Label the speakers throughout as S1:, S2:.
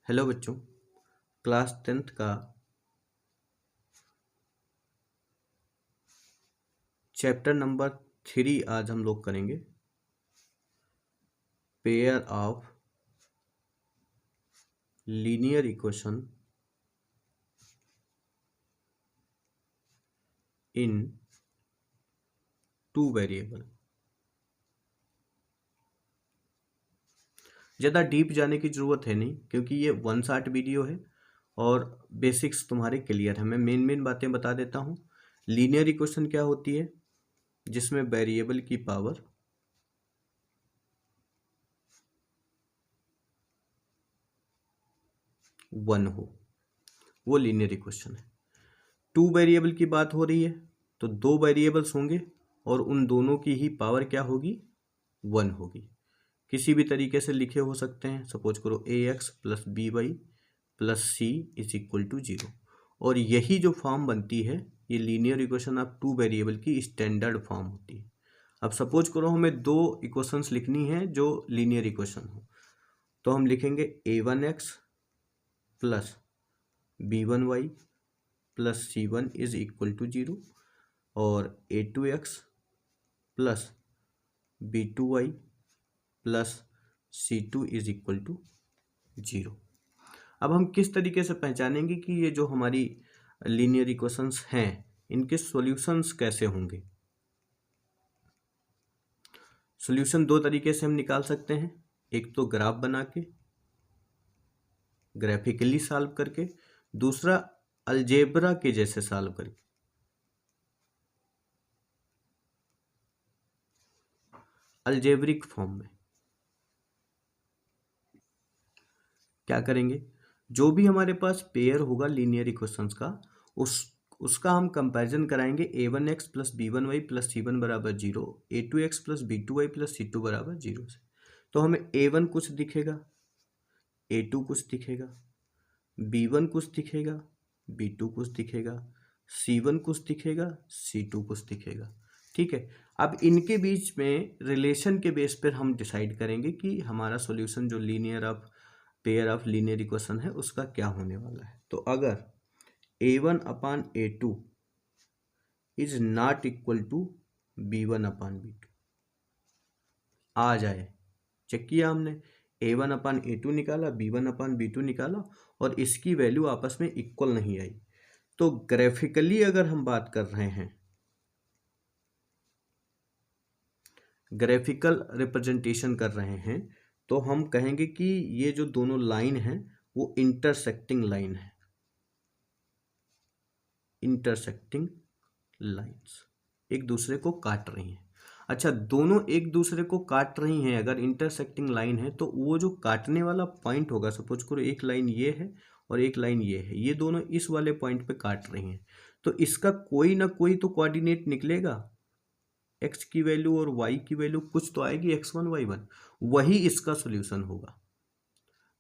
S1: Hello बच्चों, class 10th का chapter number 3 आज हम लोग करेंगे। Pair of linear equation in two variable. ज़्यादा डीप जाने की ज़रूरत है नहीं, क्योंकि ये 1 शॉट वीडियो है और बेसिक्स तुम्हारे क्लियर है। मैं मेन बातें बता देता हूँ। लीनियर इक्वेशन क्या होती है? जिसमें वेरिएबल की पावर वन हो, वो लीनियर इक्वेशन है। टू वेरिएबल की बात हो रही है तो दो वेरिएबल्स होंगे और उन दोनों की ही पावर क्या होगी? वन होगी। किसी भी तरीके से लिखे हो सकते हैं। सपोज करो ax plus B Y plus C is equal to 0, और यही जो फॉर्म बनती है ये linear equation of two variable की स्टैंडर्ड फॉर्म होती है। अब सपोज करो हमें दो इक्वेशंस लिखनी है जो लीनियर इक्वेशन हो, तो हम लिखेंगे a1x plus b1y plus c1 is equal to 0 और a2x plus b2y plus c2 is equal to 0। अब हम किस तरीके से पहचानेंगे कि ये जो हमारी लीनियर इक्वेशंस हैं इनके सॉल्यूशंस कैसे होंगे? सॉल्यूशन दो तरीके से हम निकाल सकते हैं। एक तो ग्राफ बना के, ग्राफिकली सॉल्व करके, दूसरा अलजेब्रा के जैसे सॉल्व करके। अलजेब्रिक फॉर्म में क्या करेंगे? जो भी हमारे पास पेयर होगा लीनियर इक्वेशंस का, उसका हम कंपैरिजन कराएंगे। a1x plus b1y plus c1 बराबर 0, a2x plus b2y plus c2 बराबर 0 से। तो हमें a1 कुछ दिखेगा, a2 कुछ दिखेगा, b1 कुछ दिखेगा, b2 कुछ दिखेगा, c1 कुछ दिखेगा, c2 कुछ दिखेगा। ठीक है। अब इनके बीच में रिलेशन के बेस पर हम डिसाइड करेंगे कि हमारा सॉल्यूशन जो पेयर ऑफ लीनियर इक्वेशन है उसका क्या होने वाला है। तो अगर a1 upon a2 is not equal to b1 upon b2 आ जाए, चेक किया हमने, a1 अपान a2 निकाला, b1 अपान b2 निकाला और इसकी वैल्यू आपस में इक्वल नहीं आई, तो ग्राफिकली अगर हम बात कर रहे हैं, ग्राफिकल रिप्रेजेंटेशन कर रहे हैं, तो हम कहेंगे कि ये जो दोनों लाइन हैं वो इंटरसेक्टिंग लाइन है। इंटरसेक्टिंग लाइन्स एक दूसरे को काट रही हैं। अच्छा, दोनों एक दूसरे को काट रही हैं अगर इंटरसेक्टिंग लाइन है, तो वो जो काटने वाला पॉइंट होगा, सपोज करो एक लाइन ये है और एक लाइन ये है, ये दोनों इस वाले पॉइंट पे काट रही हैं, तो इसका कोई ना कोई तो कोऑर्डिनेट निकलेगा। x की वैल्यू और y की वैल्यू कुछ तो आएगी, x1 y1, वही इसका सोल्यूशन होगा।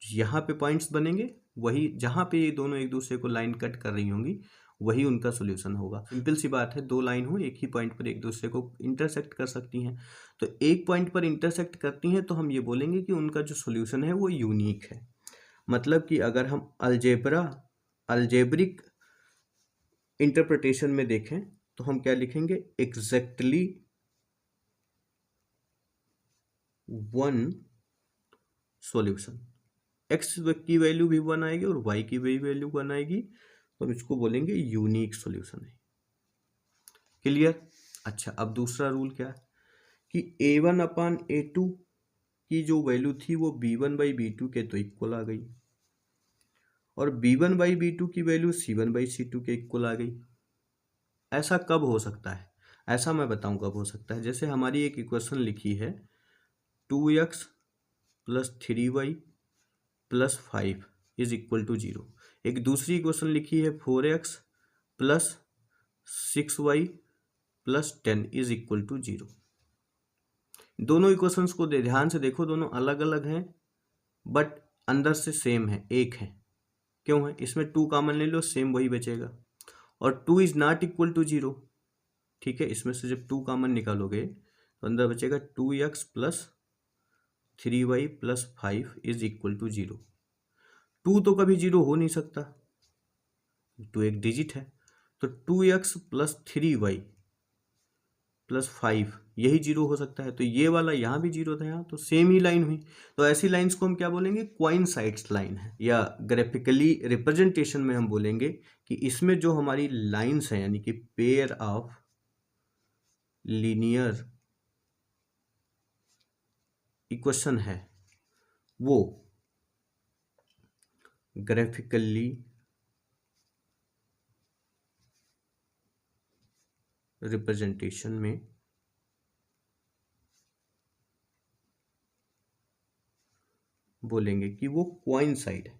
S1: यहाँ पे पॉइंट्स बनेंगे, वही जहाँ पे ये दोनों एक दूसरे को लाइन कट कर रही होंगी वही उनका सॉल्यूशन होगा। सिंपल सी बात है, दो लाइन हो एक ही पॉइंट पर एक दूसरे को इंटरसेक्ट कर सकती हैं, तो एक पॉइंट पर इंटरसेक्ट करती हैं तो हम ये बोलेंगे कि उनका जो सॉल्यूशन है वो यूनिक है। मतलब कि अगर हम अल्जेब्रिक इंटरप्रिटेशन में देखें तो हम क्या लिखेंगे? Exactly one solution. x की वैल्यू भी वन आएगी और y की भी वैल्यू वन आएगी, तो हम इसको बोलेंगे यूनिक सॉल्यूशन है। क्लियर? अच्छा, अब दूसरा रूल क्या है कि a1 अपान a2 की जो वैल्यू थी वो b1 बाई b2 के तो इक्वल आ गई, और b1 बाई b2 की वैल्यू c1 बाई c2 के इक्वल आ गई। ऐसा कब हो सकता है? ऐसा मैं बताऊं कब हो सकता है। जैसे हमारी एक इक्वेशन लिखी है 2x plus 3y plus 5 is equal to 0। एक दूसरी इक्वेशन लिखी है 4x plus 6y plus 10 is equal to 0। दोनों इक्वेशंस को ध्यान से देखो, दोनों अलग अलग हैं बट अंदर से सेम है, एक है। क्यों है? इसमें 2 कॉमन ले लो, सेम वही बचेगा, और 2 इज नॉट इक्वल टू 0। ठीक है, इसमें से जब 2 कॉमन निकालोगे तो अंदर बचेगा 2x plus 3y plus 5 is equal to 0। 2 तो कभी 0 हो नहीं सकता, 2 एक डिजिट है, तो 2x प्लस 3y प्लस 5 यही 0 हो सकता है। तो ये वाला यहाँ भी 0 था, यहाँ तो सेम ही लाइन हुई। तो ऐसी लाइंस को हम क्या बोलेंगे, कोइंसाइड्स लाइन है, या ग्राफिकली रिप्रेजेंटेशन में हम बोलेंगे कि इसमें जो हमारी लाइंस हैं यानी कि पेयर ऑफ लीनियर इक्वेशन है वो ग्राफिकली रिप्रेजेंटेशन में बोलेंगे कि वो कोइंसाइड है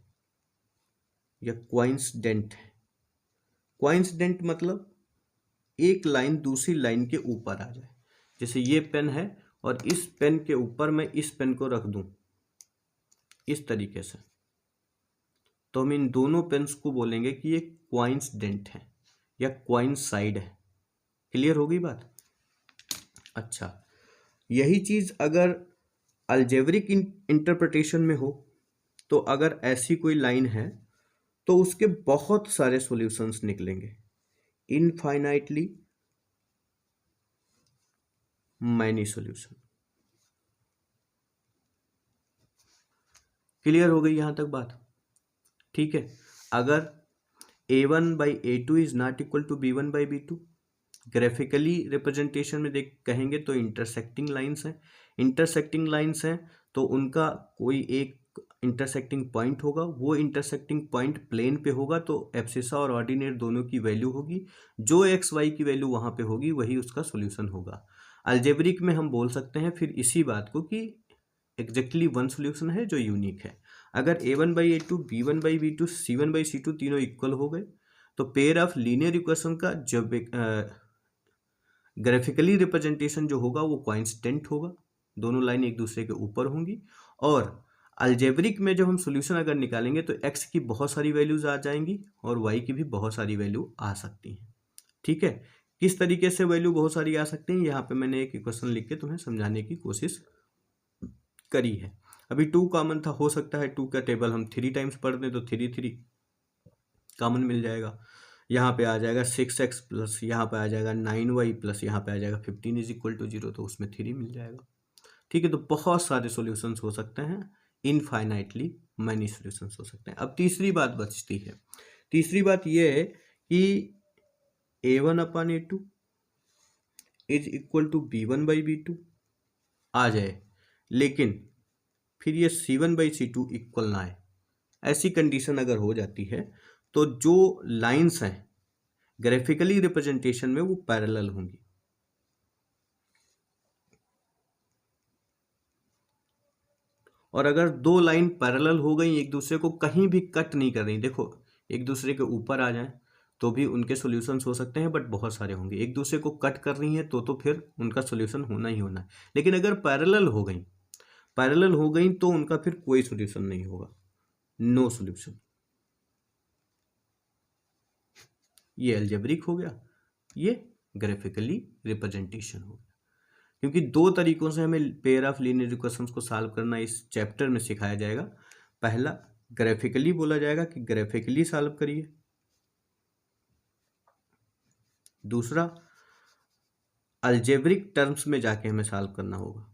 S1: या कोइंसिडेंट है। कोइंसिडेंट मतलब एक लाइन दूसरी लाइन के ऊपर आ जाए। जैसे ये पेन है और इस पेन के ऊपर मैं इस पेन को रख दूं इस तरीके से, तो हम इन दोनों पेन्स को बोलेंगे कि ये कोइंसिडेंट है या कोइंसाइड है। क्लियर हो गई बात? अच्छा, यही चीज अगर अलजेब्रिक इंटरप्रिटेशन में हो, तो अगर ऐसी कोई लाइन है तो उसके बहुत सारे सॉल्यूशंस निकलेंगे, इनफाइनाइटली मैनी सॉल्यूशन। क्लियर हो गई यहां तक बात? ठीक है। अगर a1/a2 is not equal to b1/b2, graphically representation में देख कहेंगे तो इंटरसेक्टिंग लाइंस हैं। इंटरसेक्टिंग लाइंस हैं तो उनका कोई एक इंटरसेक्टिंग पॉइंट होगा, वो इंटरसेक्टिंग पॉइंट प्लेन पे होगा, तो एब्सिसा और ऑर्डिनेट दोनों की वैल्यू होगी, जो एक्स वाई की वैल्यू वहां पे होगी वही उसका सॉल्यूशन होगा। अलजेब्रिक में हम बोल सकते हैं फिर इसी बात को कि एग्जैक्टली वन सॉल्यूशन है जो यूनिक है। अगर a1/a2 b1/b2 c1/c2 तीनों इक्वल हो गए तो पेयर ऑफ लीनियर इक्वेशन का जब ग्राफिकली रिप्रेजेंटेशन जो होगा वो कोइंसिडेंट होगा, दोनों लाइन एक दूसरे के ऊपर होंगी। और अलजेब्रिक में जब हम सॉल्यूशन अगर निकालेंगे तो x की बहुत सारी वैल्यूज आ जाएंगी और y की भी बहुत सारी वैल्यू आ सकती हैं। ठीक है, किस तरीके से वैल्यू बहुत सारी आ सकती हैं, यहाँ पे मैंने एक इक्वेशन लिख के तुम्हें समझाने की कोशिश करी है। अभी 2 कॉमन था, हो सकता है 2 का टेबल हम 3 टाइम्स पढ़ दें तो 3 कॉमन मिल जाएगा। यहाँ पे आ जाएगा 6x प्लस यहाँ पे आ जाएगा 9y प्लस यहाँ पे आ जाएगा 15 इज इक्वल टू 0, तो उसमें 3 मिल जाएगा। ठीक है, तो बहुत सारे सॉल्यूशंस हो सकते हैं, इनफाइनाइटली मैनी सॉल्यूशंस हो सकते हैं। अब तीसरी बात बचती है। तीसरी बात यह है कि a1/a2 is equal to b1/b2 आ जाए, लेकिन फिर ये c1/c2 इक्वल ना आए। ऐसी कंडीशन अगर हो जाती है तो जो लाइंस हैं ग्राफिकली रिप्रेजेंटेशन में वो पैरेलल होंगी। और अगर दो लाइन पैरेलल हो गई, एक दूसरे को कहीं भी कट नहीं कर रही, देखो एक दूसरे के ऊपर आ जाएं तो भी उनके सॉल्यूशंस हो सकते हैं, बट बहुत सारे होंगे। एक दूसरे को कट कर रही हैं तो फिर उनका सॉल्यूशन होना ही होना है। लेकिन अगर पैरेलल हो गई तो उनका फिर कोई सॉल्यूशन नहीं होगा, नो सॉल्यूशन। ये अलजेब्रिक हो गया, ये ग्राफिकली रिप्रेजेंटेशन हो गया। क्योंकि दो तरीकों से हमें पेयर ऑफ लीनियर इक्वेशंस को सॉल्व करना इस चैप्टर में सिखाया जाएगा। पहला ग्राफिकली बोला जाएगा कि ग्राफिकली सॉल्व करिए, दूसरा अलजेब्रिक टर्म्स में जाके हमें सॉल्व करना होगा।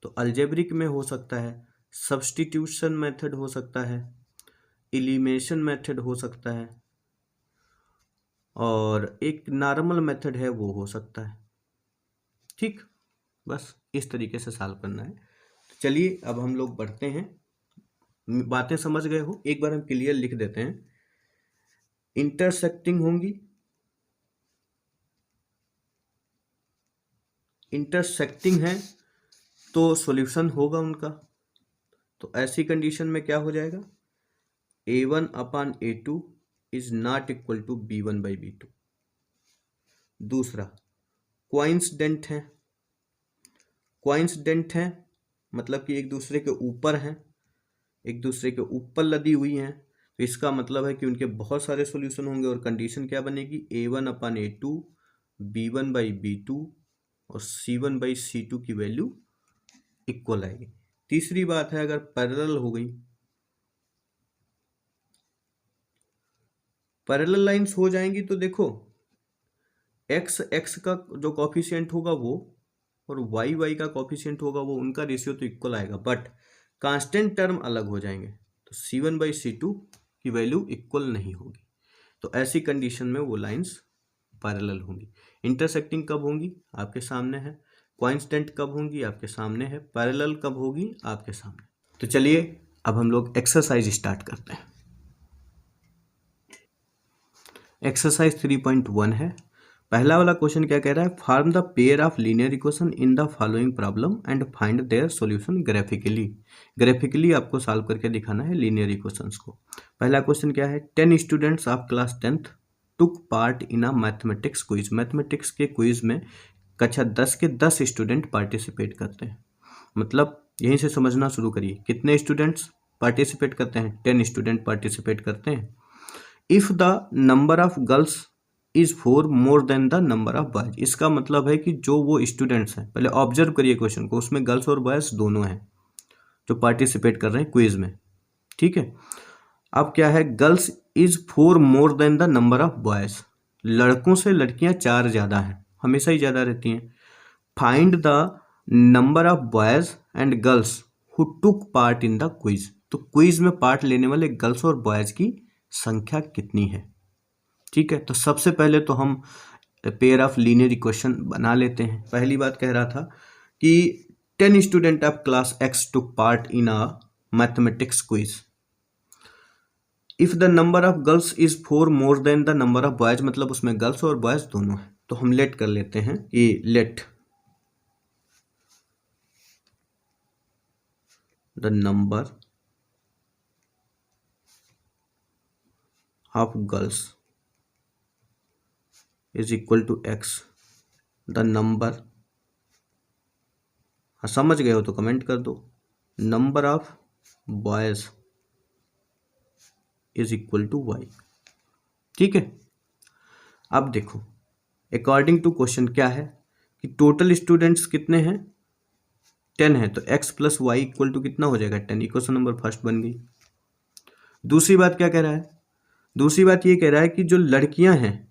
S1: तो अलजेब्रिक में हो सकता है सब्स्टिट्यूशन मेथड, हो सकता है एलिमिनेशन मेथड, हो सकता है और एक नॉर्मल मेथड है वो हो सकता है। ठीक, बस इस तरीके से सॉल्व करना है। तो चलिए अब हम लोग बढ़ते हैं। बातें समझ गए हो? एक बार हम क्लियर लिख देते हैं। इंटरसेक्टिंग होंगी, इंटरसेक्टिंग है तो सॉल्यूशन होगा उनका। तो ऐसी कंडीशन में क्या हो जाएगा, a1/a2 is not equal to b1/b2। दूसरा कोइंसिडेंट है, कोइंसिडेंट है मतलब कि एक दूसरे के ऊपर हैं, एक दूसरे के ऊपर लदी हुई हैं, तो इसका मतलब है कि उनके बहुत सारे सॉल्यूशन होंगे। और कंडीशन क्या बनेगी, a1/a2 b1/b2 और c1/c2 की वैल्यू इक्वल आएगी। तीसरी बात है, अगर पैरेलल हो गई, पैरेलल लाइंस हो जाएंगी तो देखो एक्स एक्स का जो कॉफिशिएंट होगा वो और वाई वाई का कॉफिशिएंट होगा वो, उनका रेशियो तो इक्वल आएगा, बट कांस्टेंट टर्म अलग हो जाएंगे, तो C1/C2 की वैल्यू इक्वल नहीं होगी। तो ऐसी कंडीशन में वो लाइंस पैरेलल होंगी। इंटरसेक्टिंग कब होंगी? आपके सामने है। कोइंसिडेंट कब होंगी? आपके सामने है। पैरेलल कब होगी? आपके सामने। तो चलिए अब हम लोग एक्सरसाइज स्टार्ट करते हैं। एक्सरसाइज 3.1 है। पहला वाला क्वेश्चन क्या कह रहा है? Form the pair of linear equation in the following problem and find their solution graphically. Graphically आपको सॉल्व करके दिखाना है लीनियर इक्वेशंस को। पहला क्वेश्चन क्या है? 10 students of class 10th took part in a mathematics quiz. Mathematics के quiz में कक्षा 10 के 10 स्टूडेंट पार्टिसिपेट करते हैं। मतलब यहीं से समझना शुरू करिए, कितने स्टूडेंट्स पार्टिसिपेट करते हैं? 10 स्टूडेंट पार्टिसिपेट करते हैं। If the number of girls is 4 more than the number of boys. इसका मतलब है कि जो वो स्टूडेंट्स हैं, पहले ऑब्जर्व करिए क्वेश्चन को, उसमें गर्ल्स और बॉयज दोनों हैं जो पार्टिसिपेट कर रहे हैं क्विज में, ठीक है। अब क्या है? Girls is 4 more than the number of boys. लड़कों से लड़कियां 4 ज़्यादा हैं, हमेशा ही ज़्यादा रहती हैं। Find the number of boys and girls who took part in the quiz. तो क्विज में पार्ट लेने वाले गर्ल्स और बॉयज की संख्या कितनी है, ठीक है। तो सबसे पहले तो हम पेयर ऑफ लीनियर इक्वेशन बना लेते हैं। पहली बात कह रहा था कि 10 student of class x took part in a mathematics quiz. If the number of girls is 4 more than the number of boys, मतलब उसमें गर्ल्स और बॉयज दोनों हैं। तो हम लेट कर लेते हैं कि let the number of girls is equal to X, the number, हाँ समझ गए हो तो कमेंट कर दो, number of boys is equal to Y, ठीक है। अब देखो अकॉर्डिंग टू क्वेश्चन क्या है कि टोटल स्टूडेंट्स कितने हैं? 10 है, तो x plus Y equal to कितना हो जाएगा? 10। इक्वेशन नंबर फर्स्ट बन गई। दूसरी बात क्या कह रहा है? दूसरी बात ये कह रहा है कि जो लड़कियां हैं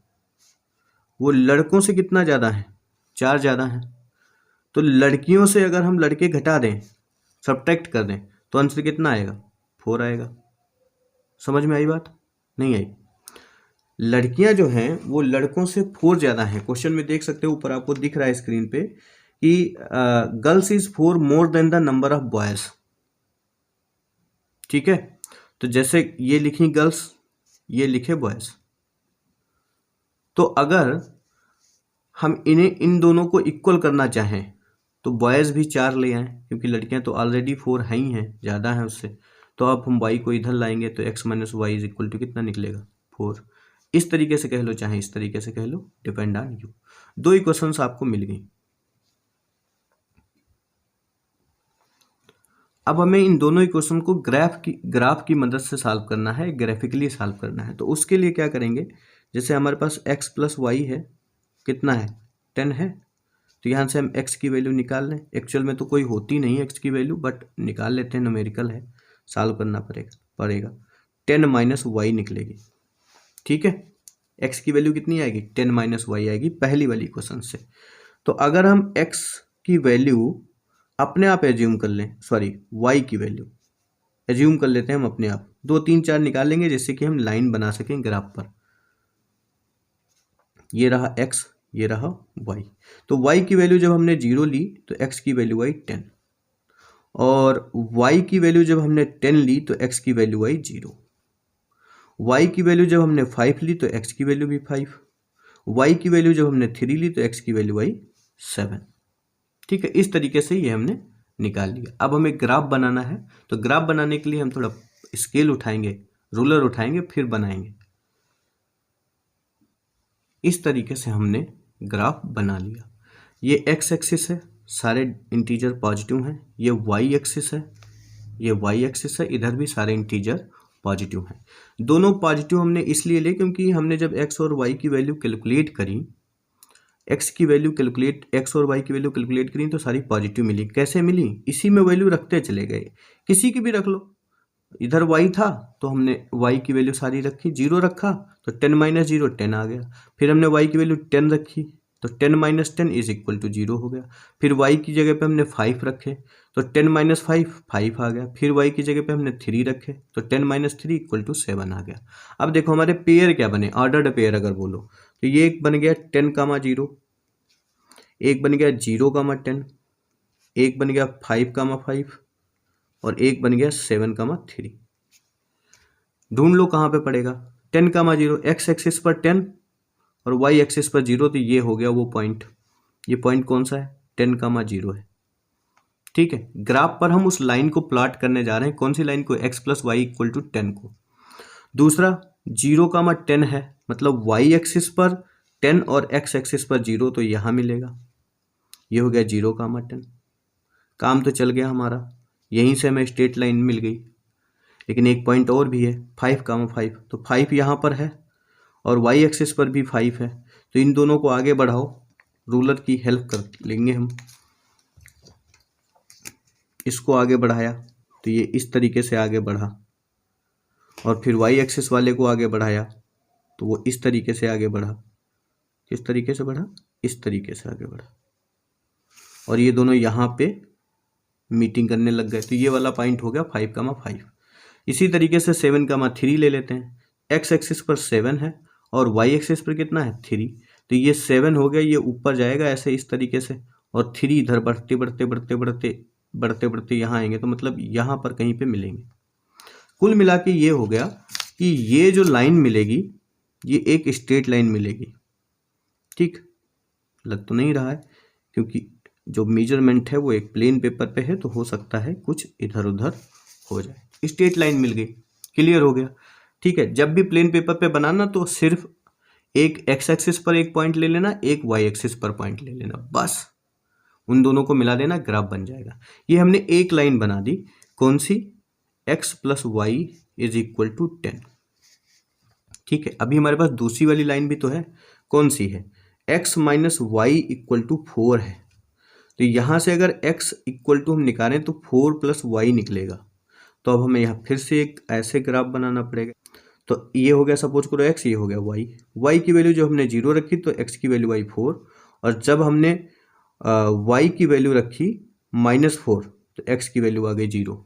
S1: वो लड़कों से कितना ज़्यादा है? 4 ज़्यादा हैं। तो लड़कियों से अगर हम लड़के घटा दें, सब्ट्रैक्ट कर दें, तो आंसर कितना आएगा? 4 आएगा। समझ में आई बात? नहीं आई? लड़कियां जो हैं वो लड़कों से 4 ज़्यादा हैं। क्वेश्चन में देख सकते हो, ऊपर आपको दिख रहा है स्क्रीन पे कि girls is 4 more than the number of boys, ठीक है। तो जैसे ये लिखी गर्ल्स, ये लिखे बॉयज, तो अगर हम इन्हें इन दोनों को इक्वल करना चाहें तो बॉयज़ भी 4 ले आएँ, क्योंकि लड़कियां तो ऑलरेडी 4 हैं ही हैं, ज़्यादा हैं उससे। तो अब हम y को इधर लाएंगे तो x minus Y is equal to कितना निकलेगा? 4। इस तरीके से कह लो चाहे इस तरीके से कह लो, डिपेंड ऑन यू। 2 इक्वेशंस आपको मिल गई। अब हमें इन दोनों इक्वेशन को ग्राफ की मदद से सॉल्व करना है, ग्राफिकली सॉल्व करना है। तो उसके लिए क्या करेंगे? जैसे हमारे पास x प्लस वाई है, कितना है? 10 है। तो यहाँ से हम x की वैल्यू निकाल लें। एक्चुअल में तो कोई होती नहीं x की वैल्यू, बट निकाल लेते हैं, न्यूमेरिकल है, सॉल्व करना पड़ेगा। 10 माइनस वाई निकलेगी, ठीक है। x की वैल्यू कितनी आएगी? 10 माइनस वाई आएगी पहली वाली क्वेश्चन से। तो अगर हम x की वैल्यू अपने आप एज्यूम कर लें, सॉरी y की वैल्यू एज्यूम कर लेते हैं हम अपने आप, 2 3 4 निकाल लेंगे जिससे कि हम लाइन बना सकें ग्राफ पर। ये रहा x, ये रहा y। तो y की वैल्यू जब हमने 0 ली तो x की वैल्यू आई 10, और y की वैल्यू जब हमने 10 ली तो x की वैल्यू आई 0। y की वैल्यू जब हमने 5 ली तो x की वैल्यू भी 5। y की वैल्यू जब हमने 3 ली तो x की वैल्यू आई 7, ठीक है। इस तरीके से ये हमने निकाल लिया। अब हमें ग्राफ बनाना है, तो ग्राफ बनाने के लिए हम थोड़ा स्केल उठाएंगे, रूलर उठाएंगे, फिर बनाएंगे। इस तरीके से हमने ग्राफ बना लिया। ये x एक्सिस है, सारे इंटीजर पॉजिटिव हैं। ये y एक्सिस है, ये y एक्सिस है, इधर भी सारे इंटीजर पॉजिटिव हैं। दोनों पॉजिटिव हमने इसलिए लिए क्योंकि हमने जब x और y की वैल्यू कैलकुलेट करी, एक्स की वैल्यू कैलकुलेट, एक्स और वाई की वैल्यू कैलकुलेट करी तो सारी पॉजिटिव मिली। कैसे मिली? इसी में वैल्यू रखते चले गए, किसी की भी रख लो। इधर y था तो हमने y की वैल्यू सारी रखी, 0 रखा तो 10 माइनस 0 10 आ गया। फिर हमने y की वैल्यू 10 रखी तो 10 माइनस 10 इज इक्वल टू 0 हो गया। फिर y की जगह पे हमने 5 रखे तो 10 माइनस 5 5 आ गया। फिर y की जगह पे हमने 3 रखे तो 10 माइनस 3 इक्वल टू 7 आ गया। अब देखो हमारे पेयर क्या बने, ऑर्डर्ड पेयर अगर बोलो तो ये एक बन गया 10 कामा 0, एक बन गया 0 कामा 10, एक बन गया 5 कामा 5 और एक बन गया 7 कामा 3। ढूंढ लो कहाँ पे पड़ेगा। 10 कामा 0, एक्स एक्सिस पर 10 और वाई एक्सिस पर 0, तो ये हो गया वो पॉइंट। ये पॉइंट कौन सा है? 10 कामा 0 है। ठीक है, ग्राफ पर हम उस लाइन को प्लॉट करने जा रहे हैं। कौन सी लाइन को? X plus Y equal to 10 को। दूसरा 0 कामा 10 है, मतलब वाई एक्सिस पर 10 और एक्स एक्सिस पर 0, तो यहाँ मिलेगा। ये हो गया 0 कामा 10। काम तो चल गया हमारा, यहीं से हमें स्ट्रेट लाइन मिल गई। लेकिन एक पॉइंट और भी है, 5 कामा 5, तो 5 यहाँ पर है और वाई एक्सिस पर भी 5 है, तो इन दोनों को आगे बढ़ाओ। रूलर की हेल्प कर लेंगे हम। इसको आगे बढ़ाया तो ये इस तरीके से आगे बढ़ा, और फिर वाई एक्सिस वाले को आगे बढ़ाया तो वो इस तरीके से आगे बढ़ा। किस तरीके से बढ़ा? इस तरीके से आगे बढ़ा, और ये दोनों यहाँ पे मीटिंग करने लग गए, तो ये वाला पॉइंट हो गया 5 कामा 5। इसी तरीके से 7 कामा 3 ले लेते हैं। एक्स एक्सिस पर 7 है और वाई एक्सिस पर कितना है? 3, तो ये 7 हो गया, ये ऊपर जाएगा ऐसे इस तरीके से, और 3 इधर बढ़ते बढ़ते बढ़ते बढ़ते बढ़ते बढ़ते यहाँ आएंगे, तो मतलब यहाँ पर कहीं पे मिलेंगे। कुल मिला के ये हो गया कि ये जो लाइन मिलेगी ये एक स्ट्रेट लाइन मिलेगी। ठीक लग तो नहीं रहा है, क्योंकि जो मेजरमेंट है वो एक प्लेन पेपर पे है, तो हो सकता है कुछ इधर उधर हो जाए। स्ट्रेट लाइन मिल गई, क्लियर हो गया। ठीक है, जब भी प्लेन पेपर पे बनाना तो सिर्फ एक एक्स एक्सिस पर एक पॉइंट ले लेना, एक वाई एक्सिस पर पॉइंट ले लेना, बस उन दोनों को मिला देना, ग्राफ बन जाएगा। ये हमने एक लाइन बना दी, कौन सी? X plus Y is equal to 10। ठीक है, अभी हमारे पास दूसरी वाली लाइन भी तो है, कौन सी है? X minus Y equal to 4 है, तो यहाँ से अगर x इक्वल टू हम निकालें तो 4 प्लस वाई निकलेगा। तो अब हमें यहाँ फिर से एक ऐसे ग्राफ बनाना पड़ेगा। तो ये हो गया, सपोज करो x, ये हो गया y की वैल्यू जो हमने 0 रखी तो x की वैल्यू आई 4, और जब हमने y की वैल्यू रखी -4 तो x की वैल्यू आ गई 0।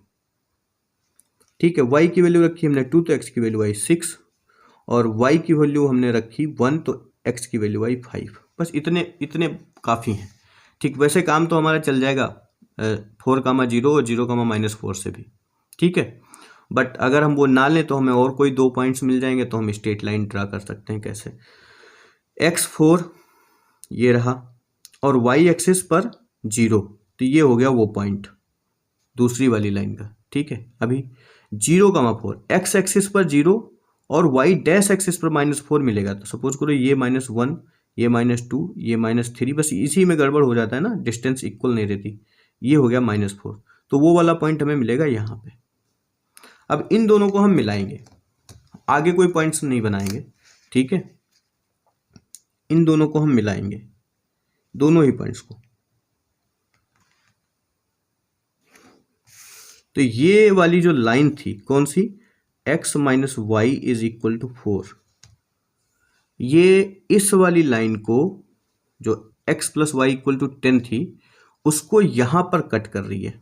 S1: ठीक है, y की वैल्यू रखी हमने 2 तो x की वैल्यू आई 6, और y की वैल्यू हमने रखी 1 तो x की वैल्यू आई 5। बस इतने इतने काफ़ी हैं। ठीक, वैसे काम तो हमारा चल जाएगा 4 कामा 0 और 0 कामा -4 से भी। ठीक है, बट अगर हम वो ना लें तो हमें और कोई 2 पॉइंट्स मिल जाएंगे, तो हम स्ट्रेट लाइन ड्रा कर सकते हैं। कैसे? x4 ये रहा, और y एक्सिस पर 0, तो ये हो गया वो पॉइंट दूसरी वाली लाइन का। ठीक है, अभी 0 कामा 4, एक्स एक्सिस पर 0 और y डैश एक्सिस पर -4 मिलेगा। तो सपोज करो ये -1, ये -2, ये -3, बस इसी में गड़बड़ हो जाता है ना, डिस्टेंस इक्वल नहीं रहती। ये हो गया -4, तो वो वाला पॉइंट हमें मिलेगा यहाँ पे। अब इन दोनों को हम मिलाएंगे, आगे कोई पॉइंट्स नहीं बनाएंगे। ठीक है, इन दोनों को हम मिलाएंगे, दोनों ही पॉइंट्स को। तो ये वाली जो लाइन थी कौन सी? x minus Y is equal to 4, ये इस वाली लाइन को जो x plus Y equal to 10 थी उसको यहां पर कट कर रही है।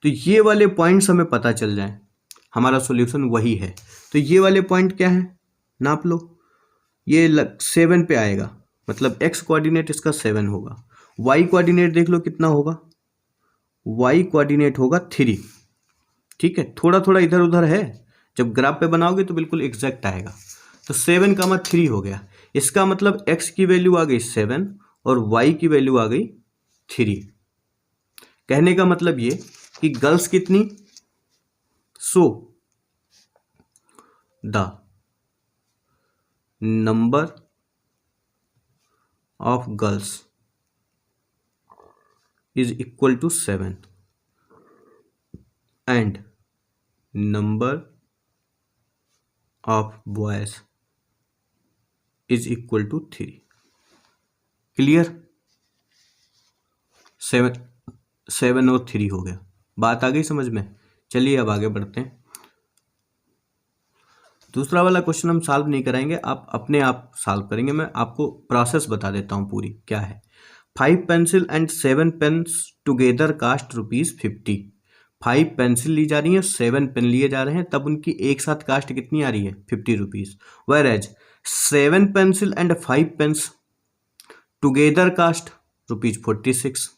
S1: तो ये वाले पॉइंट्स हमें पता चल जाए, हमारा सॉल्यूशन वही है। तो ये वाले पॉइंट क्या है? नाप लो, ये 7 पे आएगा, मतलब x कोऑर्डिनेट इसका 7 होगा। y कोऑर्डिनेट देख लो कितना होगा, y कोऑर्डिनेट होगा 3। ठीक है, थोड़ा थोड़ा इधर उधर है, जब ग्राफ पे बनाओगे तो बिल्कुल एग्जैक्ट आएगा। तो 7 कामा 3 हो गया, इसका मतलब x की वैल्यू आ गई 7 और y की वैल्यू आ गई 3। कहने का मतलब ये कि गर्ल्स कितनी? So the number of girls is equal to 7 and number of boys is equal to 3। Clear? 7 और 3 हो गया। बात आ गई समझ में? चलिए अब आगे बढ़ते हैं। दूसरा वाला क्वेश्चन हम सॉल्व नहीं कराएंगे, आप अपने आप सॉल्व करेंगे। मैं आपको प्रोसेस बता देता हूँ पूरी क्या है। 5 pencil and 7 pens together cost ₹50। 5 pencil ली जा रही है, 7 पेन लिए जा रहे हैं, तब उनकी एक साथ कास्ट कितनी आ रही है? ₹50। Whereas 7 pencil and 5 pens together cost ₹46।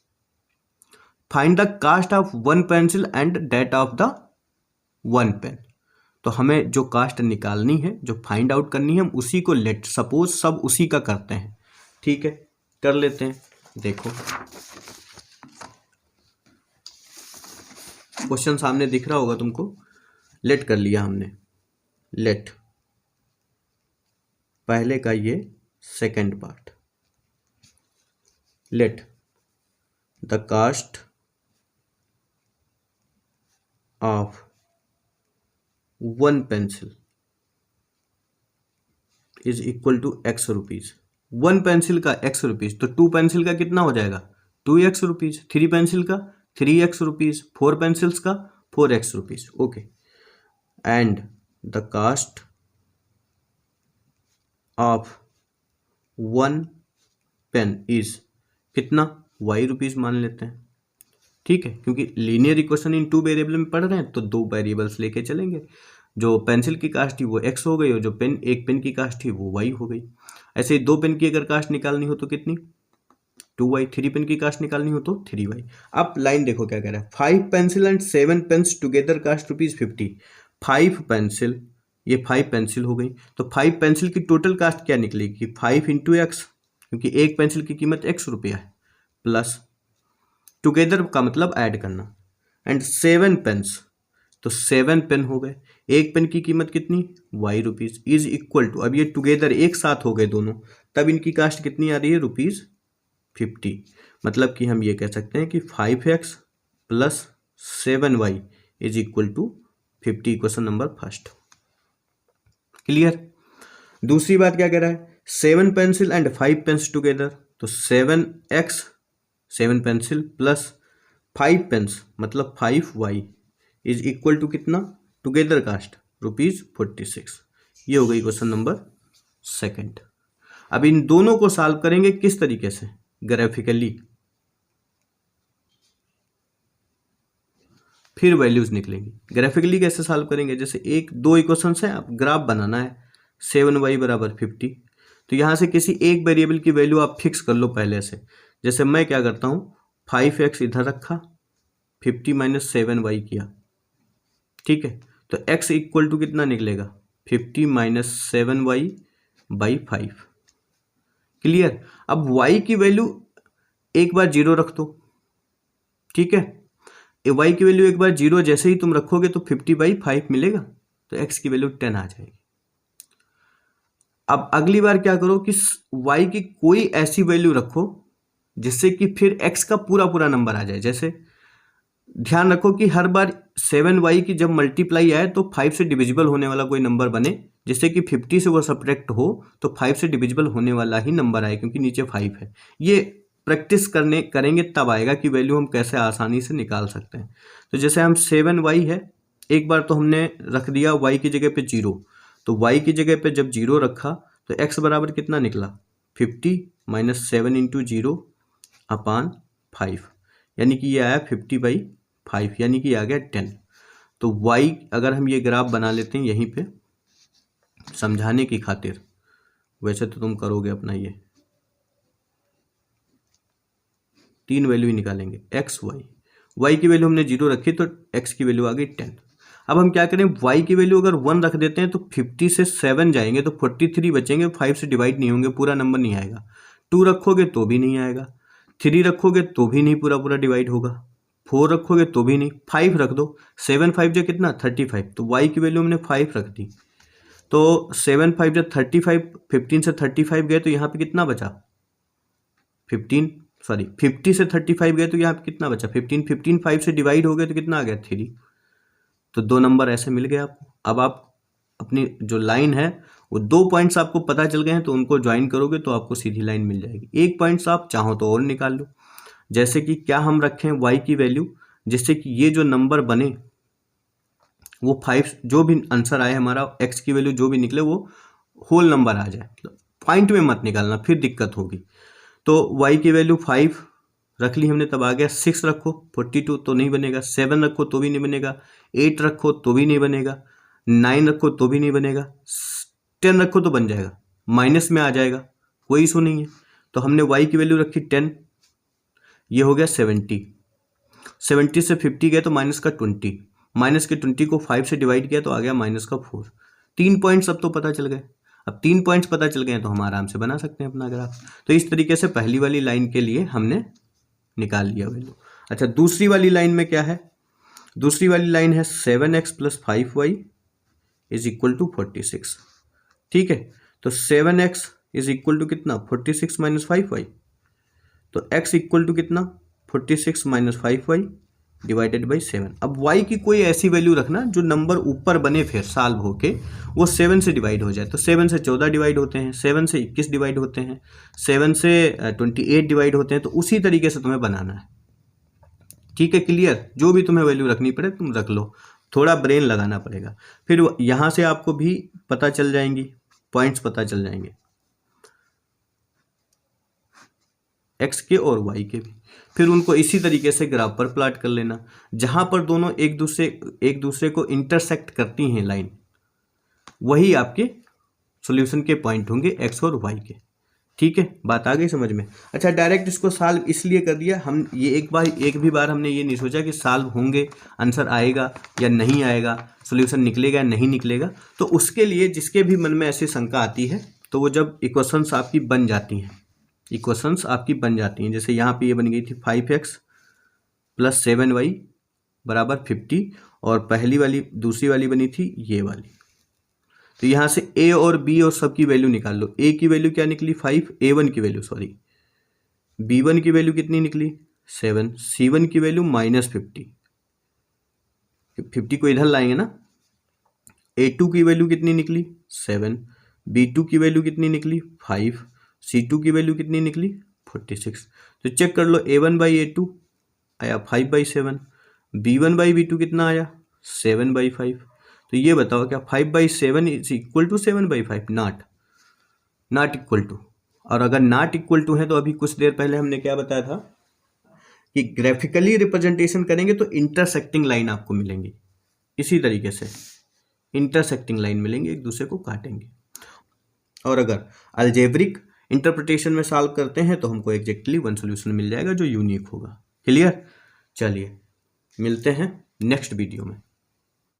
S1: Find the cost of 1 pencil and that of the 1 pen. तो हमें जो कास्ट निकालनी है, जो फाइंड आउट करनी है, हम उसी को लेट सपोज सब उसी का करते हैं। ठीक है, कर लेते हैं। देखो क्वेश्चन सामने दिख रहा होगा तुमको। लेट कर लिया हमने, लेट पहले का ये second part. Let the cost of 1 pencil is equal to X rupees. 1 pencil का X रुपीज, तो 2 पेंसिल का कितना हो जाएगा? 2X rupees. 3 पेंसिल का 3X रुपीज। 4 पेंसिल्स का 4X rupees. Okay, and the cost of 1 pen is कितना? Y rupees मान लेते हैं। ठीक है, क्योंकि लीनियर इक्वेशन इन 2 वेरिएबल में पढ़ रहे हैं तो 2 वेरिएबल्स लेके चलेंगे। जो पेंसिल की कास्ट थी वो X हो गई, और जो एक पेन की कास्ट थी वो Y हो गई। ऐसे ही 2 पेन की अगर कास्ट निकालनी हो तो कितनी? 2Y। 3 पेन की कास्ट निकालनी हो तो 3Y। अब लाइन देखो क्या कह रहा है। 5 pencil and 7 pens together cost ₹50। 5 pencil, ये 5 पेंसिल हो गई, तो 5 पेंसिल की टोटल कास्ट क्या निकलेगी? 5 इंटू X, क्योंकि एक पेंसिल की कीमत X रुपया है, प्लस टुगेदर का मतलब ऐड करना, एंड 7 पेन्स, तो 7 पेन हो गए। एक पेन की कीमत कितनी? Y rupees, is equal to, अब ये टुगेदर एक साथ हो गए दोनों, तब इनकी कास्ट कितनी आ रही है? ₹50। मतलब कि हम ये कह सकते हैं कि 5X plus 7Y is equal to 50। Question number first clear. दूसरी बात क्या कह रहा है? 7 पेंसिल एंड 5 पेन्स टुगेदर, तो 7X 7 पेंसिल प्लस 5 पेन्स मतलब 5Y इज इक्वल टू कितना? Together cost ₹46। ये हो गई क्वेश्चन नंबर सेकंड। अब इन दोनों को सॉल्व करेंगे किस तरीके से? ग्राफिकली, फिर वैल्यूज निकलेंगी। ग्राफिकली कैसे सॉल्व करेंगे? जैसे एक दो इक्वेशंस हैं, आप ग्राफ बनाना है। 7Y बराबर 50, तो यहां से किसी एक वेरिएबल की वैल्यू आप फिक्स कर लो पहले से। जैसे मैं क्या करता हूं, 5X इधर रखा, 50 माइनस 7Y किया। ठीक है, तो X इक्वल टू कितना निकलेगा? 50 माइनस 7Y बाई 5। क्लियर। अब Y की वैल्यू एक बार 0 रख दो। ठीक है, Y की वैल्यू एक बार 0 जैसे ही तुम रखोगे तो 50/5 मिलेगा, तो X की वैल्यू 10 आ जाएगी। अब अगली बार क्या करो कि Y की कोई ऐसी वैल्यू रखो जिससे कि फिर X का पूरा पूरा नंबर आ जाए। जैसे ध्यान रखो कि हर बार 7Y की जब मल्टीप्लाई आए तो 5 से डिविजिबल होने वाला कोई नंबर बने, जिससे कि 50 से वो सब्ट्रैक्ट हो तो 5 से डिविजिबल होने वाला ही नंबर आए, क्योंकि नीचे 5 है। ये प्रैक्टिस करेंगे तब आएगा कि वैल्यू हम कैसे आसानी से निकाल सकते हैं। तो जैसे हम 7Y है, एक बार तो हमने रख दिया Y की जगह पे 0, तो Y की जगह पे जब 0 रखा तो X बराबर कितना निकला? 50 माइनस 7 इंटू 0 अपान 5, यानी कि ये आया 50/5, यानी कि आ गया 10। तो Y अगर हम ये ग्राफ बना लेते हैं यहीं पे समझाने की खातिर, वैसे तो तुम करोगे अपना ये 3 वैल्यू ही निकालेंगे, X Y की वैल्यू हमने 0 रखी तो X की वैल्यू आ गई 10। अब हम क्या करें, Y की वैल्यू अगर 1 रख देते हैं तो 50 से 7 जाएंगे तो 43 बचेंगे, 5 से डिवाइड नहीं होंगे, पूरा नंबर नहीं आएगा। 2 रखोगे तो भी नहीं आएगा, 3 रखोगे तो भी नहीं पूरा पूरा डिवाइड होगा, 4 रखोगे तो भी नहीं, 5 रख दो। 7 5 जो कितना? 35, तो Y की वैल्यू हमने 5 रख दी, तो 7 5 जो 35, 15 से 35 गए तो यहाँ पे कितना बचा? 50 से 35 गए तो यहाँ पे कितना बचा? 15 5 से डिवाइड हो गए तो कितना आ गया? 3। तो 2 नंबर ऐसे मिल गए आपको। अब आप अपनी जो लाइन है वो 2 पॉइंट्स आपको पता चल गए हैं तो उनको ज्वाइन करोगे तो आपको सीधी लाइन मिल जाएगी। एक पॉइंट्स आप चाहो तो और निकाल लो, जैसे कि क्या हम रखें y की वैल्यू, जिससे कि ये जो नंबर बने वो 5, जो भी आंसर आए हमारा x की वैल्यू जो भी निकले वो होल नंबर आ जाए, पॉइंट में मत निकालना फिर दिक्कत होगी। तो y की वैल्यू 5 रख ली हमने, तब आ गया 6 रखो 42 तो नहीं बनेगा, 7 रखो तो भी नहीं बनेगा, 8 रखो तो भी नहीं बनेगा, 9 रखो तो भी नहीं बनेगा, 10 रखो तो बन जाएगा, माइनस में आ जाएगा, कोई इशू नहीं है। तो हमने y की वैल्यू रखी 10, ये हो गया 70, 70 से 50 गया तो माइनस का 20, माइनस के 20 को 5 से डिवाइड किया तो आ गया माइनस का 4। 3 पॉइंट्स अब तो पता चल गए। अब 3 पॉइंट्स पता चल गए हैं तो हम आराम से बना सकते हैं अपना ग्राफ। तो इस तरीके से पहली वाली लाइन के लिए हमने निकाल लिया वैल्यू। अच्छा, दूसरी वाली लाइन में क्या है? दूसरी वाली लाइन है 7x plus 5y is equal to 46। ठीक है, तो 7x इज इक्वल टू कितना? 46 माइनस 5y। तो x इक्वल टू कितना? 46 माइनस 5y डिवाइडेड बाई 7। अब y की कोई ऐसी वैल्यू रखना जो नंबर ऊपर बने फिर सॉल्व होके वो 7 से डिवाइड हो जाए। तो 7 से 14 डिवाइड होते हैं, 7 से 21 डिवाइड होते हैं, 7 से 28 डिवाइड होते हैं। तो उसी तरीके से तुम्हें बनाना है। ठीक है, क्लियर? जो भी तुम्हें वैल्यू रखनी पड़े तुम रख लो, थोड़ा ब्रेन लगाना पड़ेगा। फिर यहाँ से आपको भी पता चल जाएंगी, पॉइंट्स पता चल जाएंगे x के और y के भी। फिर उनको इसी तरीके से ग्राफ पर प्लॉट कर लेना, जहां पर दोनों एक दूसरे को इंटरसेक्ट करती हैं लाइन, वही आपके सॉल्यूशन के पॉइंट होंगे x और y के। ठीक है, बात आ गई समझ में? अच्छा, डायरेक्ट इसको सॉल्व इसलिए कर दिया हम, ये एक भी बार हमने ये नहीं सोचा कि सॉल्व होंगे, आंसर आएगा या नहीं आएगा, सॉल्यूशन निकलेगा या नहीं निकलेगा। तो उसके लिए जिसके भी मन में ऐसी शंका आती है तो वो जब इक्वेशंस आपकी बन जाती हैं, इक्वेशंस आपकी बन जाती हैं, जैसे यहाँ पे ये बन गई थी 5x प्लस 7y बराबर 50, और पहली वाली दूसरी वाली बनी थी ये वाली। तो यहाँ से a और b और सब की वैल्यू निकाल लो। a की वैल्यू क्या निकली? 5, a1 की वैल्यू सॉरी, b1 की वैल्यू कितनी निकली? 7, c1 की वैल्यू -50, 50 को इधर लाएंगे ना। a2 की वैल्यू कितनी निकली? 7, b2 की वैल्यू कितनी निकली? 5, c2 की वैल्यू कितनी निकली? 46। तो चेक कर लो, a1 बाई a2 आया 5/7, b1 बाई b2 कितना आया? 7/5। तो ये बताओ क्या 5/7 is equal to 7/5? Not equal to. और अगर नॉट इक्वल टू है तो अभी कुछ देर पहले हमने क्या बताया था कि ग्राफिकली रिप्रेजेंटेशन करेंगे तो इंटरसेक्टिंग लाइन आपको मिलेंगी, इसी तरीके से इंटरसेक्टिंग लाइन मिलेंगे, एक दूसरे को काटेंगे। और अगर अलजेब्रिक इंटरप्रिटेशन में सॉल्व करते हैं तो हमको एग्जैक्टली वन सॉल्यूशन मिल जाएगा जो यूनिक होगा। क्लियर? चलिए मिलते हैं नेक्स्ट वीडियो में।